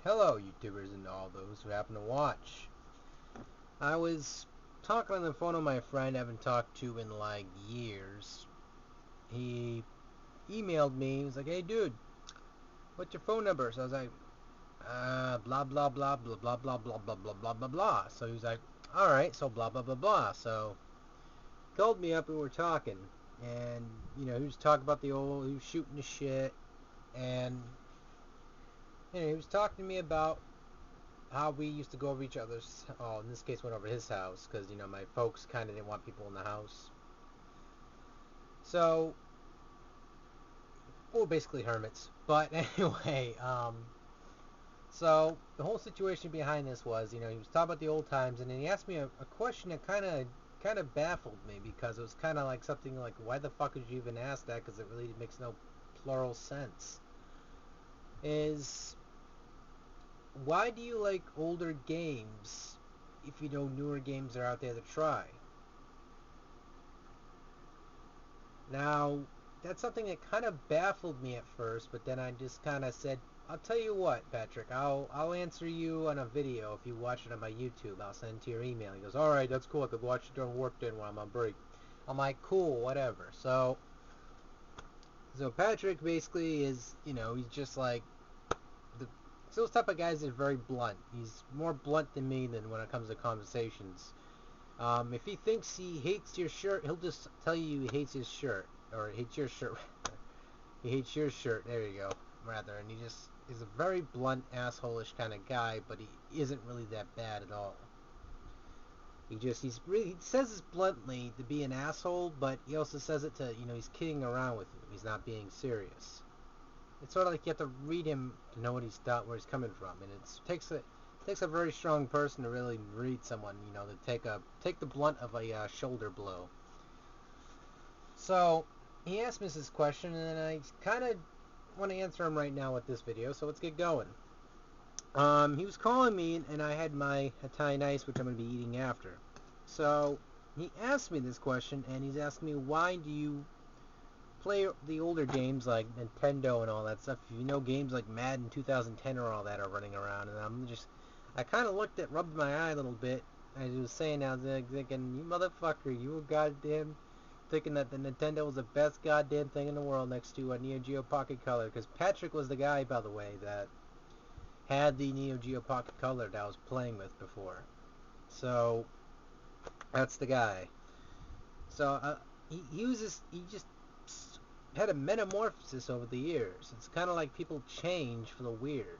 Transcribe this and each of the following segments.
Hello, YouTubers and all those who happen to watch. I was talking on the phone with my friend I haven't talked to in like years. He emailed me. He was like, "Hey, dude, what's your phone number?" So I was like, blah blah blah blah blah blah blah blah blah blah blah blah. So he was like, "All right, so blah blah blah blah." So he called me up and we were talking, and he was talking about he was shooting the shit, and he was talking to me about how we used to go over each other's, in this case went over his house, because, my folks kind of didn't want people in the house. So, we're basically hermits. But anyway, so the whole situation behind this was, he was talking about the old times, and then he asked me a question that kind of baffled me, because it was kind of like something like, why the fuck would you even ask that, because it really makes no plural sense. Why do you like older games if you know newer games are out there to try? Now, that's something that kind of baffled me at first, but then I just kind of said, I'll tell you what, Patrick, I'll answer you on a video if you watch it on my YouTube. I'll send it to your email. He goes, all right, that's cool. I could watch it during work then when I'm on break. I'm like, cool, whatever. So Patrick basically is, he's just like, those type of guys that are very blunt. He's more blunt than me than when it comes to conversations. If he thinks he hates your shirt, he'll just tell you he hates his shirt. Or hates your shirt. He hates your shirt. There you go. Rather. And he's a very blunt, asshole-ish kind of guy, but he isn't really that bad at all. He says this bluntly to be an asshole, but he also says it to, he's kidding around with you. He's not being serious. It's sort of like you have to read him to know where he's coming from, and it takes a very strong person to really read someone, to take the blunt of a shoulder blow. So he asked me this question, and I kind of want to answer him right now with this video. So let's get going. He was calling me, and I had my Italian ice, which I'm going to be eating after. So he asked me this question, and he's asking me, why do you play the older games like Nintendo and all that stuff? You know, games like Madden 2010 or all that are running around, and I kind of rubbed my eye a little bit. As he was saying, I was thinking, you motherfucker, you were goddamn thinking that the Nintendo was the best goddamn thing in the world next to a Neo Geo Pocket Color. Because Patrick was the guy, by the way, that had the Neo Geo Pocket Color that I was playing with before. So that's the guy. So he just had a metamorphosis over the years. It's kind of like people change for the weird.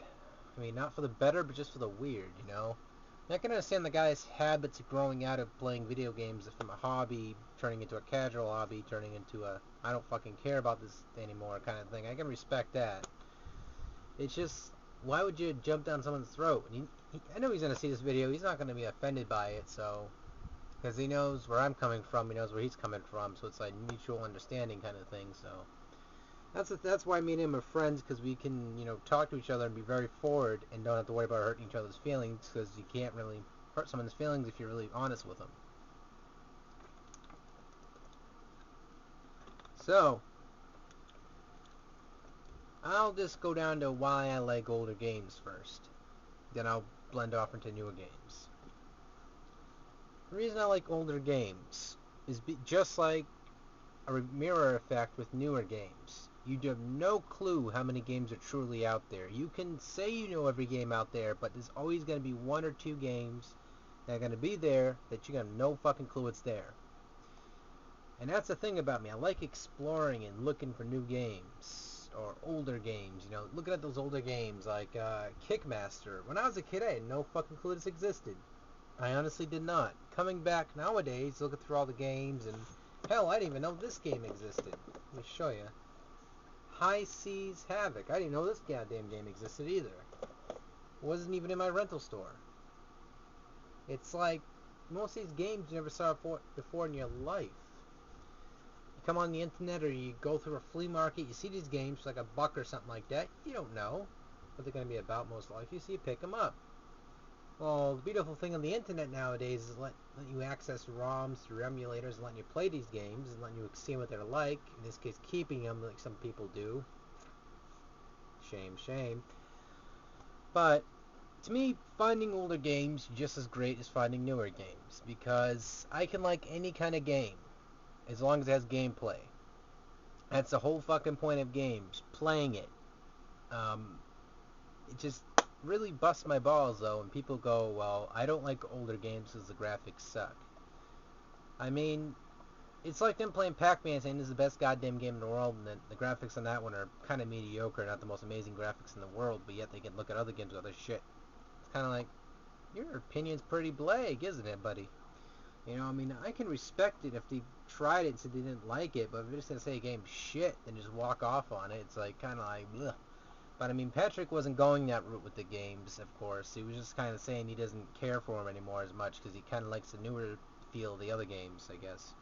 I mean, not for the better, but just for the weird, I can understand the guy's habits of growing out of playing video games from a hobby, turning into a casual hobby, turning into a I don't fucking care about this anymore kind of thing. I can respect that. It's just, why would you jump down someone's throat? I know he's going to see this video. He's not going to be offended by it, so, because he knows where I'm coming from. He knows where he's coming from, so it's like mutual understanding kind of thing, so. That's why me and him are friends, because we can, talk to each other and be very forward and don't have to worry about hurting each other's feelings, because you can't really hurt someone's feelings if you're really honest with them. So, I'll just go down to why I like older games first. Then I'll blend off into newer games. The reason I like older games is just like a mirror effect with newer games. You have no clue how many games are truly out there. You can say you know every game out there, but there's always going to be one or two games that are going to be there that you got no fucking clue it's there. And that's the thing about me. I like exploring and looking for new games or older games. Looking at those older games like Kickmaster. When I was a kid, I had no fucking clue this existed. I honestly did not. Coming back nowadays, looking through all the games, and hell, I didn't even know this game existed. Let me show you. High Seas Havoc. I didn't know this goddamn game existed either. It wasn't even in my rental store. It's like most of these games you never saw before in your life. You come on the internet or you go through a flea market, you see these games for like $1 or something like that. You don't know what they're going to be about most likely, so you pick them up. Well, the beautiful thing on the internet nowadays is letting you access ROMs through emulators and letting you play these games and letting you see what they're like. In this case, keeping them like some people do. Shame, shame. But to me, finding older games just as great as finding newer games, because I can like any kind of game as long as it has gameplay. That's the whole fucking point of games, playing it. It just really busts my balls though when people go, well, I don't like older games because the graphics suck. I mean, it's like them playing Pac-Man saying this is the best goddamn game in the world, and then the graphics on that one are kind of mediocre, not the most amazing graphics in the world, but yet they can look at other games with other shit. It's kind of like, your opinion's pretty blag, isn't it, buddy? You know, I mean, I can respect it if they tried it and said they didn't like it, but if they're just going to say a game's shit and just walk off on it, it's like, kind of like, bleh. But I mean, Patrick wasn't going that route with the games, of course. He was just kind of saying he doesn't care for them anymore as much because he kind of likes the newer feel of the other games, I guess.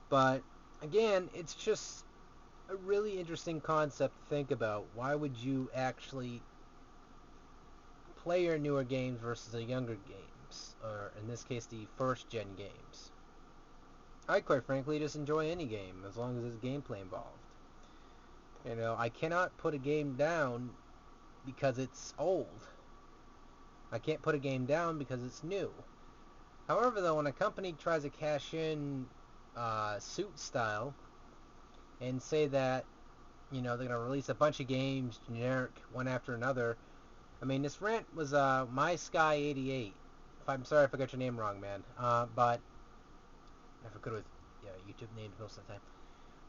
But again, it's just a really interesting concept to think about. Why would you actually play your newer games versus the younger games, or in this case, the first-gen games? I quite frankly just enjoy any game as long as there's gameplay involved. You know, I cannot put a game down because it's old. I can't put a game down because it's new. However, though, when a company tries to cash in suit style and say that, you know, they're going to release a bunch of games generic one after another, I mean, this rant was MySky88. I'm sorry if I got your name wrong, man. But I forget with YouTube names most of the time.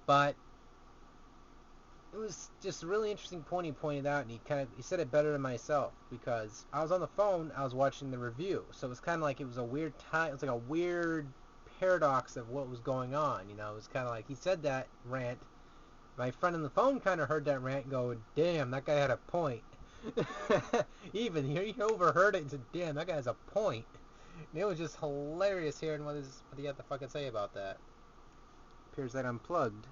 But it was just a really interesting point he pointed out, and he said it better than myself, because I was on the phone, I was watching the review, so it was kind of like it was a weird time. It was like a weird paradox of what was going on. You know, it was kind of like he said that rant. My friend on the phone kind of heard that rant and go, "Damn, that guy had a point." Even he overheard it and said, "Damn, that guy has a point." And it was just hilarious hearing what he had to fucking say about that. Appears that unplugged.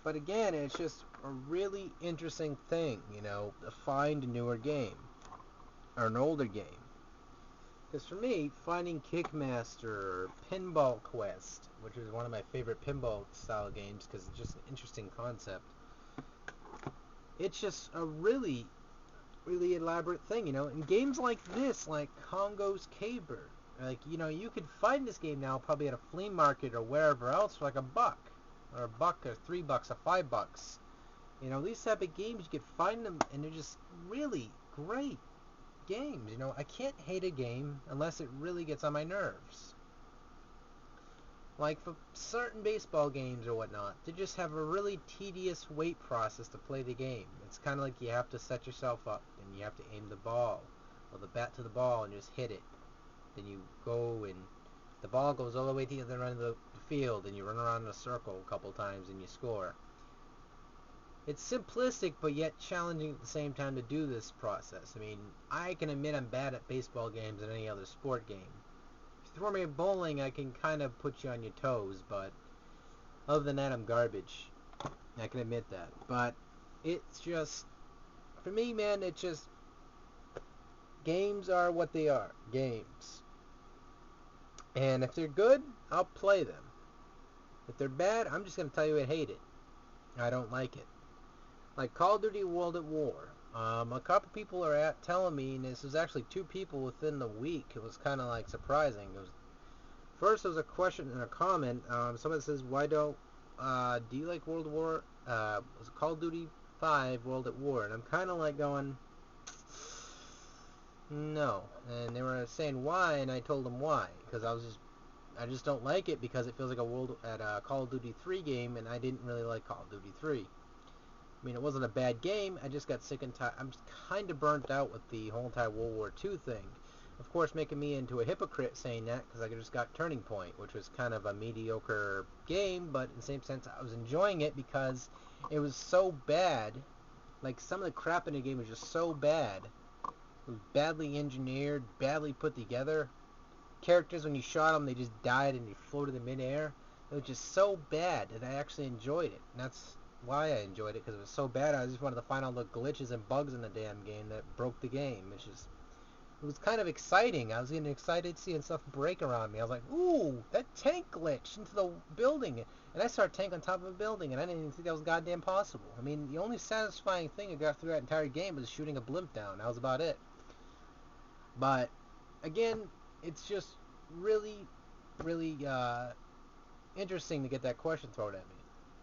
But again, it's just a really interesting thing, you know, to find a newer game, or an older game. Because for me, finding Kickmaster or Pinball Quest, which is one of my favorite pinball style games because it's just an interesting concept, it's just a really, really elaborate thing, you know. And games like this, like Congo's Caber, like, you know, you could find this game now probably at a flea market or wherever else for like $1. Or $1 or $3 or $5. You know, these type of games, you can find them and they're just really great games. You know, I can't hate a game unless it really gets on my nerves. Like for certain baseball games or whatnot, they just have a really tedious wait process to play the game. It's kind of like you have to set yourself up and you have to aim the ball or the bat to the ball and just hit it. Then you go and the ball goes all the way to the other end of the field and you run around in a circle a couple times and you score. It's simplistic but yet challenging at the same time to do this process. I mean, I can admit I'm bad at baseball games than any other sport game. If you throw me a bowling, I can kind of put you on your toes, but other than that, I'm garbage. I can admit that. But it's just, for me, man, it's just, games are what they are. Games. And if they're good, I'll play them. If they're bad, I'm just going to tell you I hate it. I don't like it. Like Call of Duty World at War. A couple people are telling me, and this was actually 2 people within the week. It was kind of like surprising. First, there was a question and a comment. Someone says, "Why don't do you like World War? Was it Call of Duty 5 World at War?" And I'm kind of like going, no. And they were saying why, and I told them why, because I just don't like it because it feels like a Call of Duty 3 game, and I didn't really like Call of Duty 3. I mean, it wasn't a bad game. I just got sick and tired. I'm kind of burnt out with the whole entire World War II thing. Of course, making me into a hypocrite saying that because I just got Turning Point, which was kind of a mediocre game, but in the same sense, I was enjoying it because it was so bad. Like, some of the crap in the game was just so bad. It was badly engineered, badly put together. Characters, when you shot them, they just died and they floated in midair. It was just so bad that I actually enjoyed it. And that's why I enjoyed it, because it was so bad. I just wanted to find all the glitches and bugs in the damn game that broke the game. It's just it was kind of exciting. I was getting excited seeing stuff break around me. I was like, ooh, that tank glitched into the building. And I saw a tank on top of a building, and I didn't even think that was goddamn possible. I mean, the only satisfying thing I got through that entire game was shooting a blimp down. That was about it. But, again, it's just really, really interesting to get that question thrown at me.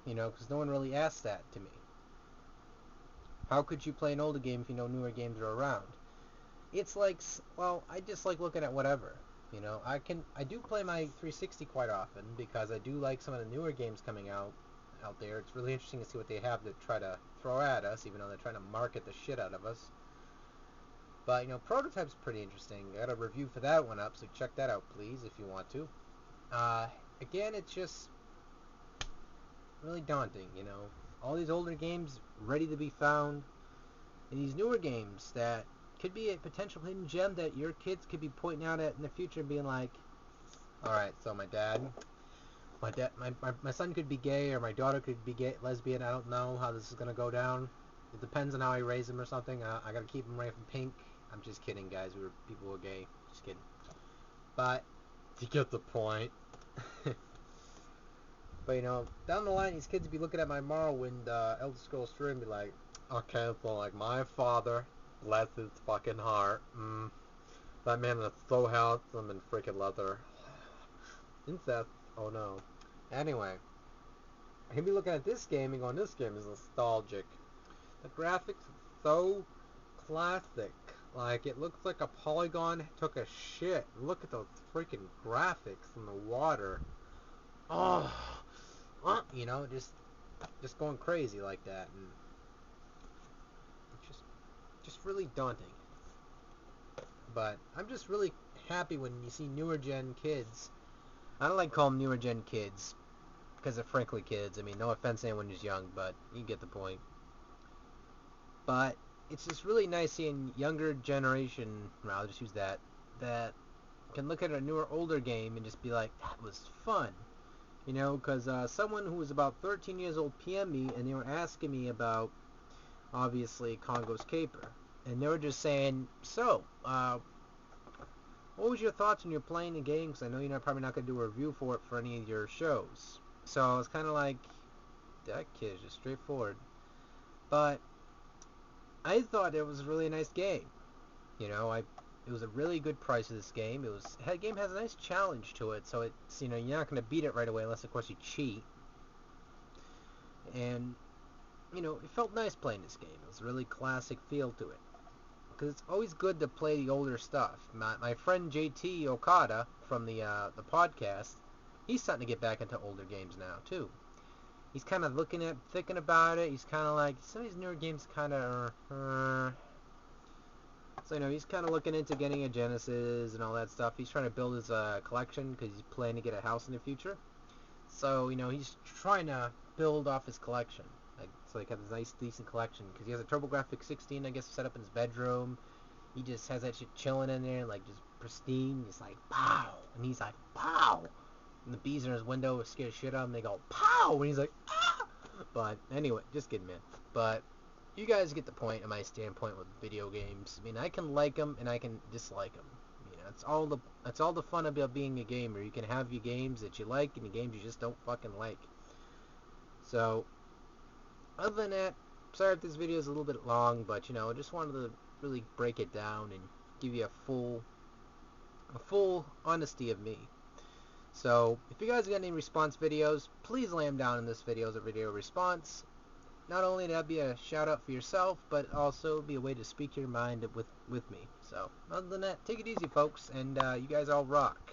You know, because no one really asked that to me. How could you play an older game if you know newer games are around? It's like, well, I just like looking at whatever. You know, I do play my 360 quite often because I do like some of the newer games coming out there. It's really interesting to see what they have to try to throw at us, even though they're trying to market the shit out of us. But, you know, Prototype's pretty interesting. I got a review for that one up, so check that out, please, if you want to. Again, it's just really daunting, you know. All these older games ready to be found, and these newer games that could be a potential hidden gem that your kids could be pointing out at in the future and being like, alright, so my son could be gay, or my daughter could be gay, lesbian. I don't know how this is going to go down. It depends on how I raise him or something. I got to keep him away from pink. I'm just kidding, guys. People who are gay. Just kidding. But, you get the point. But, you know, down the line, these kids would be looking at my Morrowind Elder Scrolls 3 and be like, okay, so like my father, bless his fucking heart, that man is so handsome in freaking leather. Incest, oh no. Anyway, he'd be looking at this game and going, this game is nostalgic. The graphics are so classic. Like, it looks like a polygon took a shit. Look at those freaking graphics in the water. Oh, you know, just going crazy like that, and it's just really daunting. But I'm just really happy when you see newer gen kids. I don't like calling them newer gen kids because they're frankly kids. I mean, no offense to anyone who's young, but you get the point. But it's just really nice seeing younger generation, I'll just use that can look at a newer, older game and just be like, that was fun. You know, because someone who was about 13 years old PM'd me, and they were asking me about, obviously, Congo's Caper. And they were just saying, so, what was your thoughts when you're playing the game? Because I know you're probably not going to do a review for it for any of your shows. So I was kind of like, that kid is just straightforward. But I thought it was a really nice game. You know, it was a really good price of this game. The game has a nice challenge to it, so it's, you know, you're not going to beat it right away unless, of course, you cheat. And, you know, it felt nice playing this game. It was a really classic feel to it. Because it's always good to play the older stuff. My friend JT Okada from the podcast, he's starting to get back into older games now, too. He's kind of thinking about it. He's kind of like, some of these newer games kind of, so, you know, he's kind of looking into getting a Genesis and all that stuff. He's trying to build his collection because he's planning to get a house in the future. So, you know, he's trying to build off his collection. Like, so he got this nice, decent collection. Because he has a TurboGrafx 16, I guess, set up in his bedroom. He just has that shit chilling in there, like, just pristine. He's like, pow! And he's like, pow! And the bees in his window scare shit out of him. They go, pow! And he's like, ah! But, anyway, just kidding, man. But you guys get the point of my standpoint with video games. I mean, I can like them and I can dislike them. You know, that's all the fun about being a gamer. You can have your games that you like and your games you just don't fucking like. So, other than that, sorry if this video is a little bit long, but, you know, I just wanted to really break it down and give you a full honesty of me. So, if you guys got any response videos, please lay them down in this video as a video response. Not only that be a shout out for yourself, but also be a way to speak your mind with me. So, other than that, take it easy, folks, and you guys all rock.